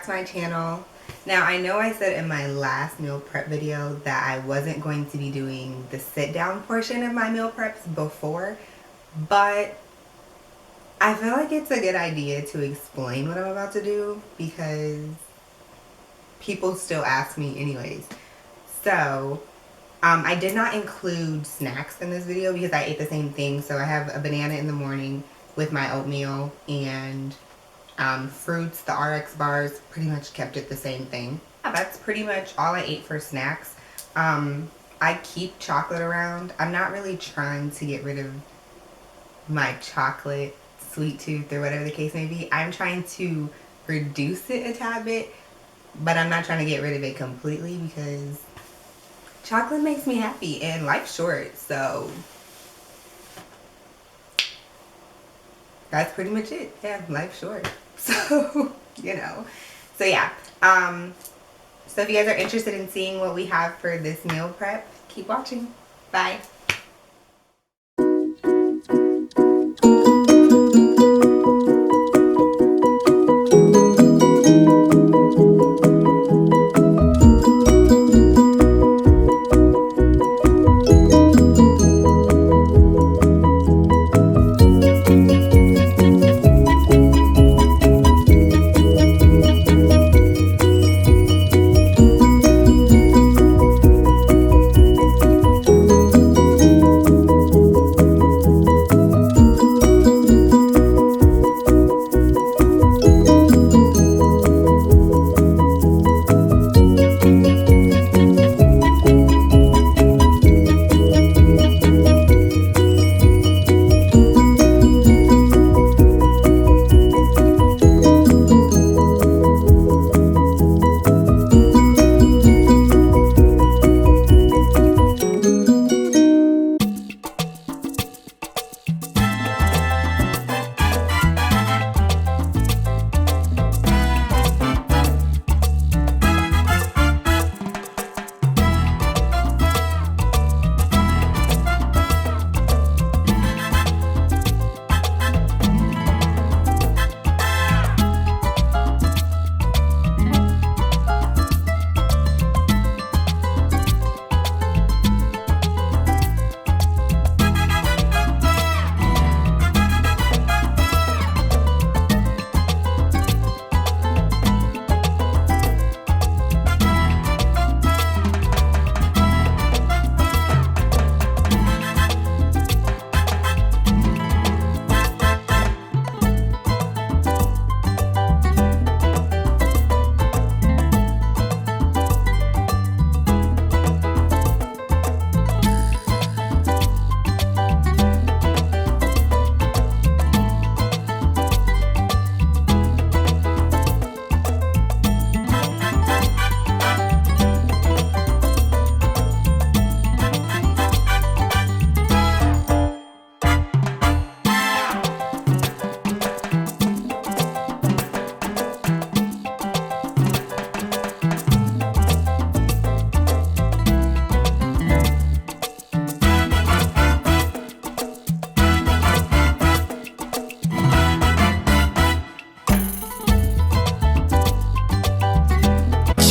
back to my channel. Now, I know I said in my last meal prep video that I wasn't going to be doing the sit down portion of my meal preps before, but I feel like it's a good idea to explain what I'm about to do because people still ask me anyways. So I did not include snacks in this video because I ate the same thing. So I have a banana in the morning with my oatmeal and fruits. The RX bars pretty much kept it the same thing. Yeah, that's pretty much all I ate for snacks. I keep chocolate around. I'm not really trying to get rid of my chocolate sweet tooth or whatever the case may be. I'm trying to reduce it a tad bit, but I'm not trying to get rid of it completely because chocolate makes me happy and life's short, so that's pretty much it. Yeah, life's short. So, you know. So yeah. So if you guys are interested in seeing what we have for this meal prep, keep watching. Bye.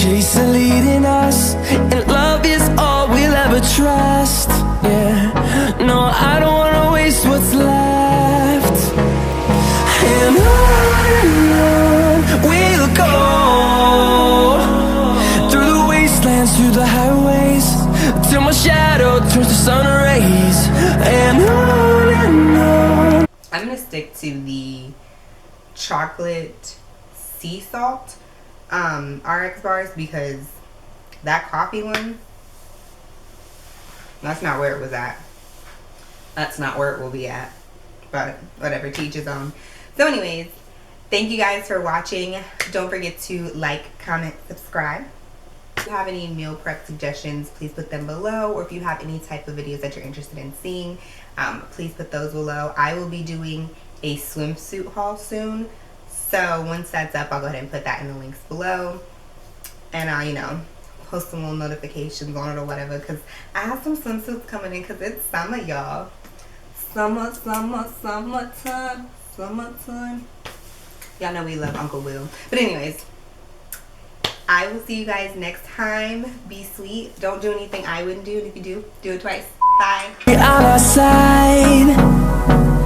Chase are leading us, and love is all we'll ever trust. Yeah, no, I don't wanna waste what's left. And on we'll go, through the wastelands, through the highways, till my shadow turns to sun rays. And on. I'm gonna stick to the chocolate sea salt RX bars because that coffee one, that's not where it was at. That's not where it will be at. But whatever, to each his own. So anyways, thank you guys for watching. Don't forget to like, comment, subscribe. If you have any meal prep suggestions, please put them below. Or if you have any type of videos that you're interested in seeing, please put those below. I will be doing a swimsuit haul soon. So once that's up, I'll go ahead and put that in the links below. And I'll, you know, post some little notifications on it or whatever. Because I have some swimsuits coming in because it's summer, y'all. Summer, summer, summertime, summertime. Y'all know we love Uncle Will. But anyways, I will see you guys next time. Be sweet. Don't do anything I wouldn't do. And if you do, do it twice. Bye. On our side.